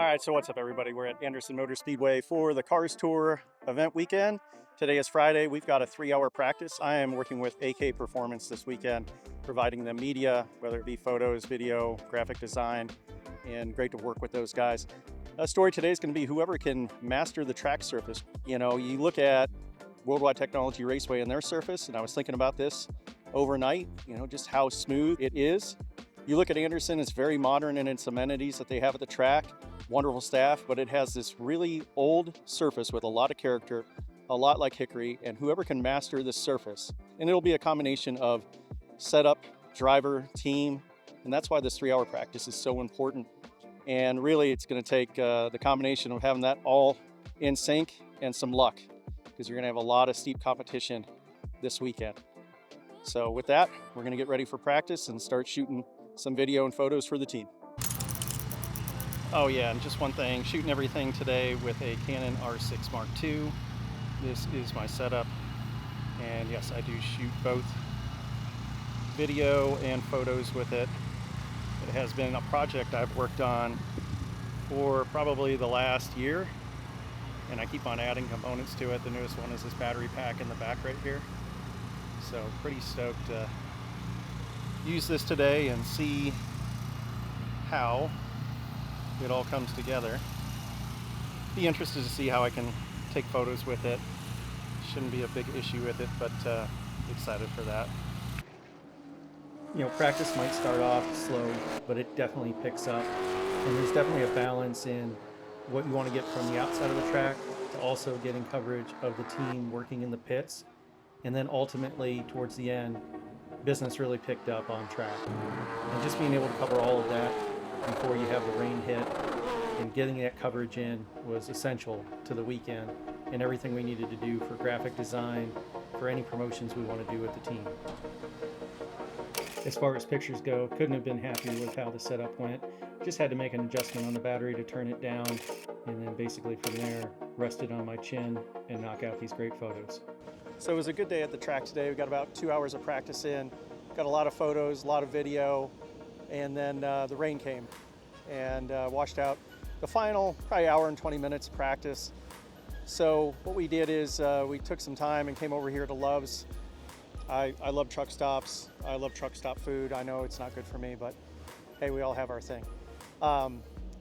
right, so what's up, everybody? We're at Anderson Motor Speedway for the Cars Tour event weekend. Today is Friday. We've got a 3-hour practice. I am working with AK Performance this weekend, providing them media, whether it be photos, video, graphic design, and great to work with those guys. A story today is going to be whoever can master the track surface. You know, you look at Worldwide Technology Raceway and their surface, and I was thinking about this overnight, just how smooth it is. You look at Anderson, it's very modern in its amenities that they have at the track, wonderful staff, but it has this really old surface with a lot of character, a lot like Hickory, and whoever can master this surface, and it'll be a combination of setup, driver, team, and that's why this 3-hour practice is so important. And really, it's going to take the combination of having that all in sync and some luck, because you're going to have a lot of steep competition this weekend. So with that, we're going to get ready for practice and start shooting some video and photos for the team. Oh yeah, and just one thing, shooting everything today with a Canon R6 Mark II. This is my setup, and yes, I do shoot both video and photos with it. It has been a project I've worked on for probably the last year, and I keep on adding components to it. The newest one is this battery pack in the back right here. So pretty stoked to use this today and see how it all comes together. Be interested to see how I can take photos with it. Shouldn't be a big issue with it, but excited for that. Practice might start off slow, but it definitely picks up. And there's definitely a balance in what you want to get from the outside of the track to also getting coverage of the team working in the pits. And then ultimately, towards the end, business really picked up on track. And just being able to cover all of that before you have the rain hit and getting that coverage in was essential to the weekend and everything we needed to do for graphic design, for any promotions we want to do with the team. As far as pictures go, couldn't have been happier with how the setup went. Just had to make an adjustment on the battery to turn it down, and then basically from there, rest it on my chin and knock out these great photos. So it was a good day at the track today. We got about 2 hours of practice in, got a lot of photos, a lot of video, and then the rain came and washed out the final probably hour and 20 minutes of practice. So what we did is we took some time and came over here to Love's. I love truck stops. I love truck stop food. I know it's not good for me, but hey, we all have our thing.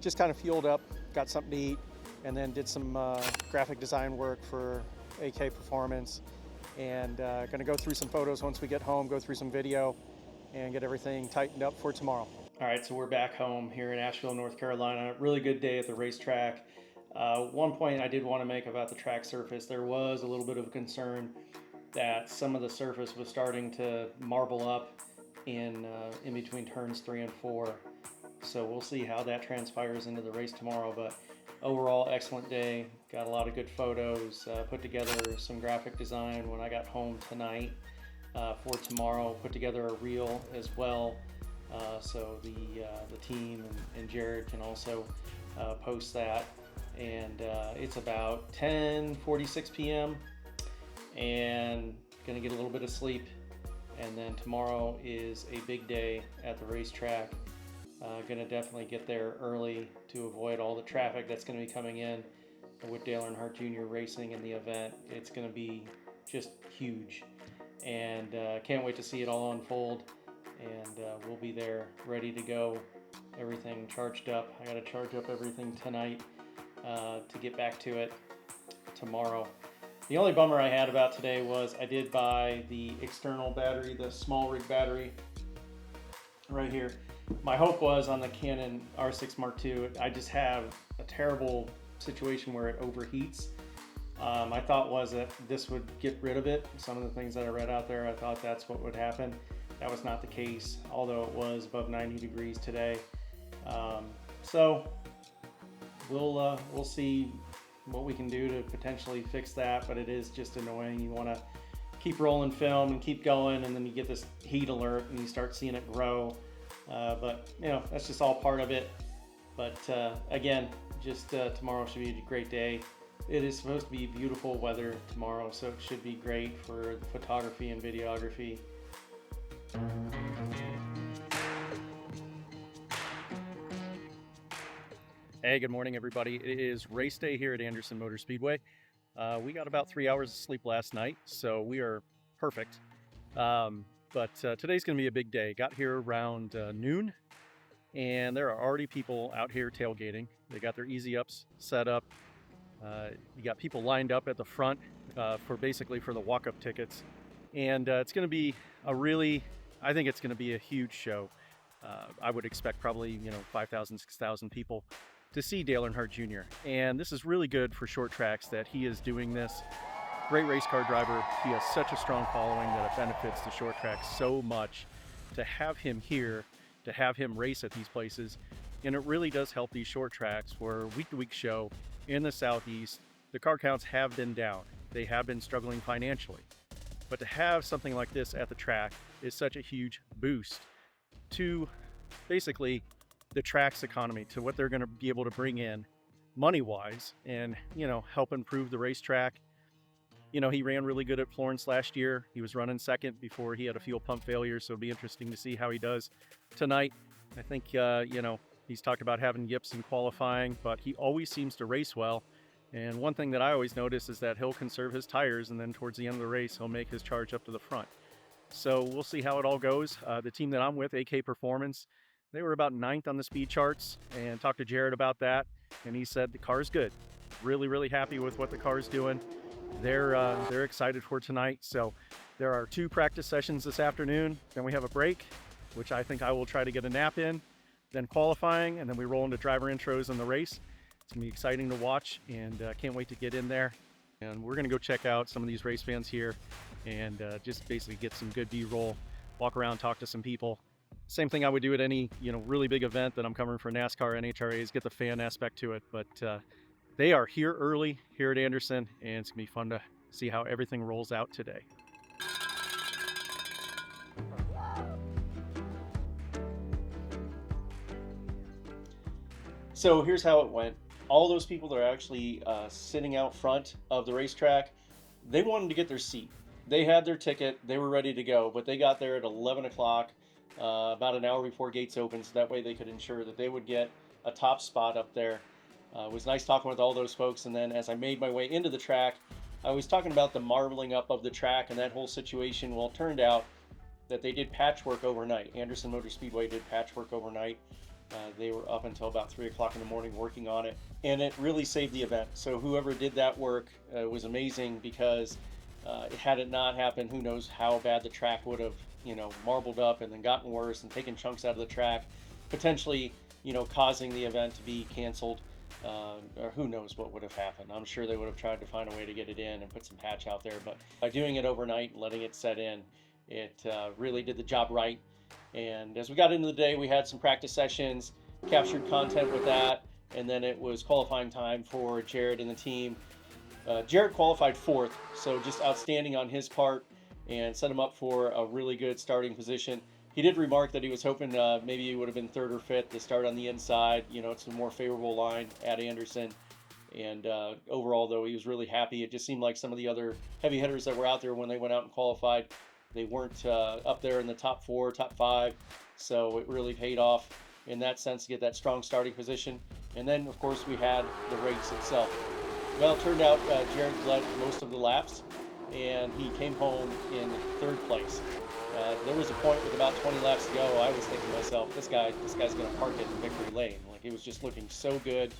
Just kind of fueled up, got something to eat, and then did some graphic design work for AK Performance. And going to go through some photos once we get home, go through some video, and get everything tightened up for tomorrow. All right, so we're back home here in Asheville, North Carolina. Really good day at the racetrack. One point I did want to make about the track surface, there was a little bit of a concern that some of the surface was starting to marble up in between turns 3 and 4. So we'll see how that transpires into the race tomorrow, but overall, excellent day. Got a lot of good photos, put together some graphic design when I got home tonight for tomorrow, put together a reel as well, so the team and Jared can also post that. And it's about 10:46 p.m. and gonna get a little bit of sleep, and then tomorrow is a big day at the racetrack. Gonna definitely get there early to avoid all the traffic that's gonna be coming in with Dale Earnhardt Jr. racing in the event. It's gonna be just huge, and can't wait to see it all unfold. And we'll be there ready to go, everything charged up. I gotta charge up everything tonight to get back to it tomorrow. The only bummer I had about today was I did buy the external battery, the SmallRig battery right here. My hope was on the Canon R6 Mark II, I just have a terrible situation where it overheats. I thought was that this would get rid of it. Some of the things that I read out there, I thought that's what would happen. That was not the case, although it was above 90 degrees today. So we'll see what we can do to potentially fix that, but it is just annoying. You want to keep rolling film and keep going, and then you get this heat alert and you start seeing it grow. But that's just all part of it. But again, just tomorrow should be a great day. It is supposed to be beautiful weather tomorrow, so it should be great for the photography and videography. Hey, good morning, everybody. It is race day here at Anderson Motor Speedway. We got about 3 hours of sleep last night, so we are perfect. But today's going to be a big day. Got here around noon, and there are already people out here tailgating. They got their easy ups set up. You got people lined up at the front for the walk-up tickets, and it's going to be I think it's going to be a huge show. I would expect probably 5,000, 6,000 people to see Dale Earnhardt Jr. And this is really good for short tracks that he is doing this. Great race car driver. He has such a strong following that it benefits the short tracks so much to have him here, to have him race at these places. And it really does help these short tracks where week to week show in the Southeast, the car counts have been down. They have been struggling financially. But to have something like this at the track is such a huge boost to basically the track's economy, to what they're going to be able to bring in money-wise and, help improve the racetrack. He ran really good at Florence last year. He was running second before he had a fuel pump failure, so it'll be interesting to see how he does tonight. I think, he's talked about having yips in qualifying, but he always seems to race well. And one thing that I always notice is that he'll conserve his tires, and then towards the end of the race, he'll make his charge up to the front. So we'll see how it all goes. The team that I'm with, AK Performance, they were about 9th on the speed charts, and talked to Jared about that, and he said the car's good. Really, really happy with what the car's doing. They're excited for tonight. So there are 2 practice sessions this afternoon. Then we have a break, which I think I will try to get a nap in. Then qualifying, and then we roll into driver intros in the race. It's gonna be exciting to watch, and can't wait to get in there. And we're gonna go check out some of these race fans here, and just basically get some good B-roll, walk around, talk to some people. Same thing I would do at any really big event that I'm covering for NASCAR, NHRAs, get the fan aspect to it. But they are here early here at Anderson, and it's gonna be fun to see how everything rolls out today. So here's how it went. All those people that are actually sitting out front of the racetrack, they wanted to get their seat. They had their ticket, they were ready to go, but they got there at 11 o'clock, about an hour before gates open, so that way they could ensure that they would get a top spot up there. It was nice talking with all those folks, and then as I made my way into the track, I was talking about the marbling up of the track and that whole situation. Well, it turned out that they did patchwork overnight. Anderson Motor Speedway did patchwork overnight. They were up until about 3 o'clock in the morning working on it, and it really saved the event. So whoever did that work was amazing, because had it not happened, who knows how bad the track would have, marbled up and then gotten worse and taken chunks out of the track, potentially, causing the event to be canceled, or who knows what would have happened. I'm sure they would have tried to find a way to get it in and put some patch out there, but by doing it overnight and letting it set in, it really did the job right. And as we got into the day, we had some practice sessions, captured content with that, and then it was qualifying time for Jared and the team. Jared qualified 4th, so just outstanding on his part, and set him up for a really good starting position. He did remark that he was hoping maybe he would have been 3rd or 5th to start on the inside. It's a more favorable line at Anderson. And overall, though, he was really happy. It just seemed like some of the other heavy hitters that were out there when they went out and qualified, they weren't up there in the top 4, top 5. So it really paid off in that sense to get that strong starting position. And then, of course, we had the race itself. Well, it turned out Jared led most of the laps, and he came home in 3rd place. There was a point with about 20 laps to go, I was thinking to myself, this guy's going to park it in victory lane. Like, it was just looking so good,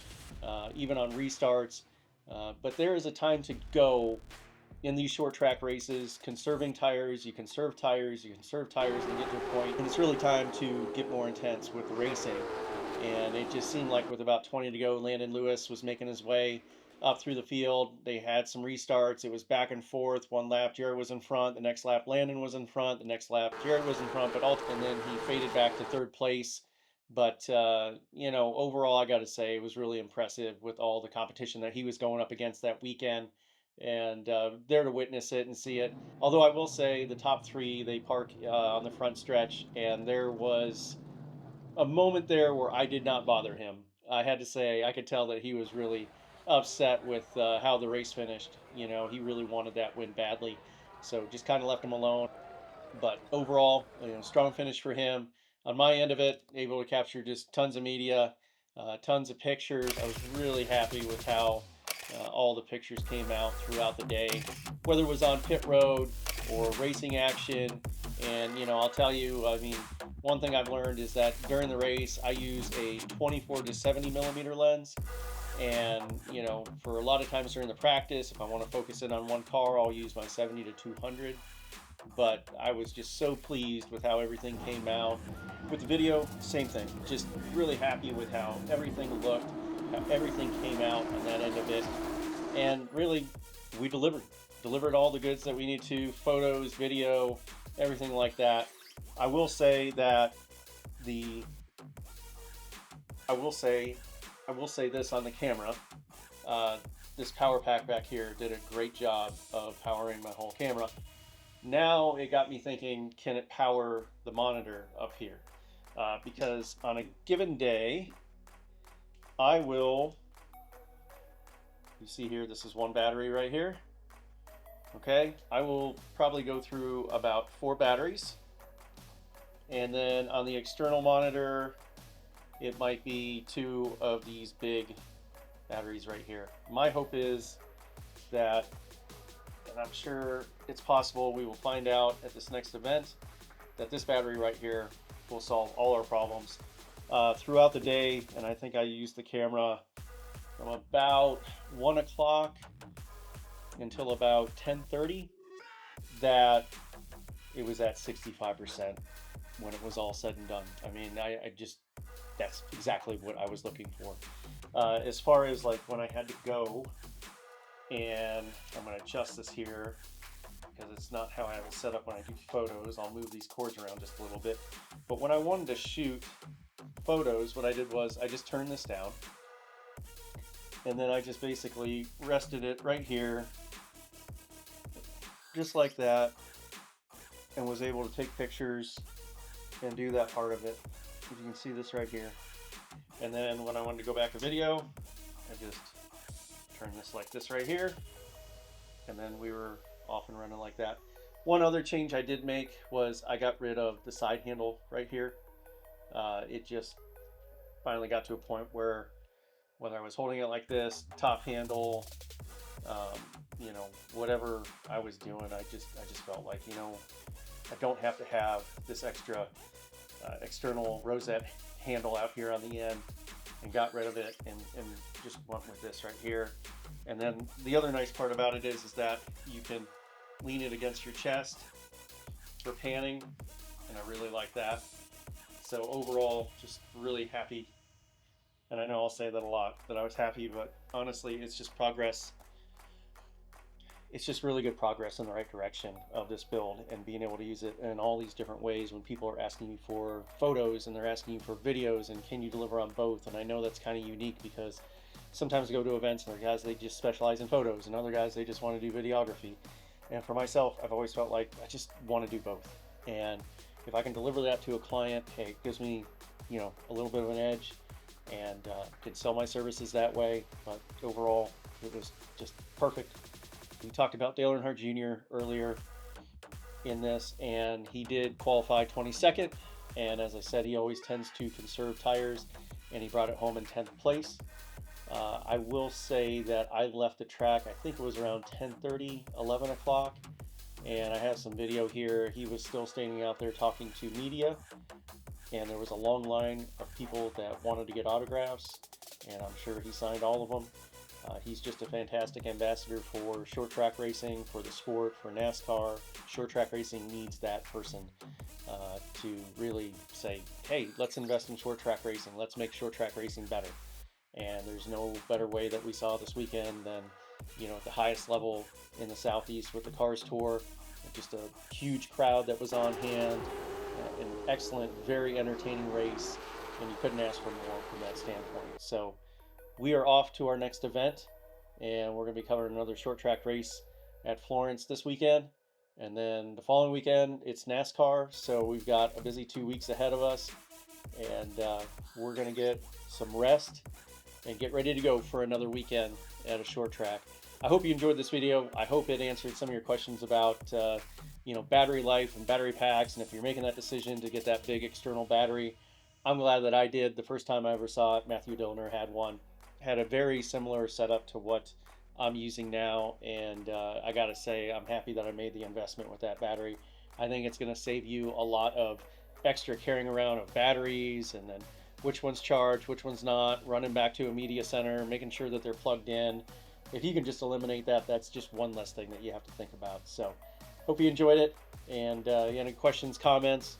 even on restarts. But there is a time to go in these short track races. Conserving tires, you conserve tires, and get to a point, and it's really time to get more intense with the racing. And it just seemed like with about 20 to go, Landon Lewis was making his way up through the field. They had some restarts. It was back and forth. One lap Jared was in front, the next lap Landon was in front, the next lap Jared was in front, and then he faded back to 3rd place. But overall, I got to say, it was really impressive with all the competition that he was going up against that weekend, and there to witness it and see it. Although I will say, the top 3, they park on the front stretch, and there was a moment there where I did not bother him. I had to say, I could tell that he was really upset with how the race finished. He really wanted that win badly, so just kind of left him alone. But overall, strong finish for him. On my end of it, able to capture just tons of media. tons of pictures. I was really happy with how all the pictures came out throughout the day, whether it was on pit road or racing action. And, I'll tell you, I mean, one thing I've learned is that during the race, I use a 24 to 70 millimeter lens. And, for a lot of times during the practice, if I want to focus in on one car, I'll use my 70 to 200. But I was just so pleased with how everything came out. With the video, same thing. Just really happy with how everything looked, how everything came out on that end of it. And really, we delivered all the goods that we need to, photos, video, everything like that. I will say that I will say this on the camera. This power pack back here did a great job of powering my whole camera. Now it got me thinking, can it power the monitor up here? Because on a given day, you see here, this is one battery right here. Okay, I will probably go through about 4 batteries. And then on the external monitor, it might be 2 of these big batteries right here. My hope is that, and I'm sure it's possible, we will find out at this next event, that this battery right here will solve all our problems throughout the day. And I think I used the camera from about 1 o'clock until about 10:30, that it was at 65% when it was all said and done. I mean, that's exactly what I was looking for. As far as like when I had to go, and I'm going to adjust this here because it's not how I have it set up when I do photos. I'll move these cords around just a little bit. But when I wanted to shoot photos, what I did was I just turned this down, and then I just basically rested it right here, just like that, and was able to take pictures and do that part of it. You can see this right here. And then when I wanted to go back to video, I just turned this like this right here, and then we were off and running like that. One other change I did make was I got rid of the side handle right here. It just finally got to a point where whether I was holding it like this, top handle, whatever I was doing, I just felt like, I don't have to have this extra external rosette handle out here on the end, and got rid of it and just went with this right here. And then the other nice part about it is that you can lean it against your chest for panning, and I really like that. So overall, just really happy. And I know I'll say that a lot, that I was happy, but honestly, it's just progress. It's just really good progress in the right direction of this build, and being able to use it in all these different ways when people are asking you for photos and they're asking you for videos, and can you deliver on both? And I know that's kind of unique because sometimes I go to events and there are guys, they just specialize in photos, and other guys, they just want to do videography. And for myself, I've always felt like I just want to do both. And if I can deliver that to a client, hey, it gives me, a little bit of an edge, and can sell my services that way. But overall, it was just perfect. We talked about Dale Earnhardt Jr. earlier in this, and he did qualify 22nd. And as I said, he always tends to conserve tires, and he brought it home in 10th place. I will say that I left the track, I think it was around 10:30, 11 o'clock, and I have some video here. He was still standing out there talking to media, and there was a long line of people that wanted to get autographs, and I'm sure he signed all of them. He's just a fantastic ambassador for short track racing, for the sport, for NASCAR. Short track racing needs that person to really say, hey, let's invest in short track racing. Let's make short track racing better. And there's no better way that we saw this weekend than, at the highest level in the Southeast with the Cars Tour. Just a huge crowd that was on hand, an excellent, very entertaining race, and you couldn't ask for more from that standpoint. So we are off to our next event, and we're going to be covering another short track race at Florence this weekend. And then the following weekend, it's NASCAR. So we've got a busy 2 weeks ahead of us, and we're going to get some rest and get ready to go for another weekend at a short track. I hope you enjoyed this video. I hope it answered some of your questions about battery life and battery packs, and if you're making that decision to get that big external battery. I'm glad that I did. The first time I ever saw it, Matthew Dillner had one, had a very similar setup to what I'm using now, and I gotta say, I'm happy that I made the investment with that battery. I think it's gonna save you a lot of extra carrying around of batteries, and then which one's charged, which one's not, running back to a media center, making sure that they're plugged in. If you can just eliminate that, that's just one less thing that you have to think about. So, hope you enjoyed it, and any questions, comments,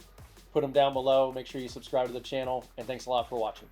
put them down below. Make sure you subscribe to the channel, and thanks a lot for watching.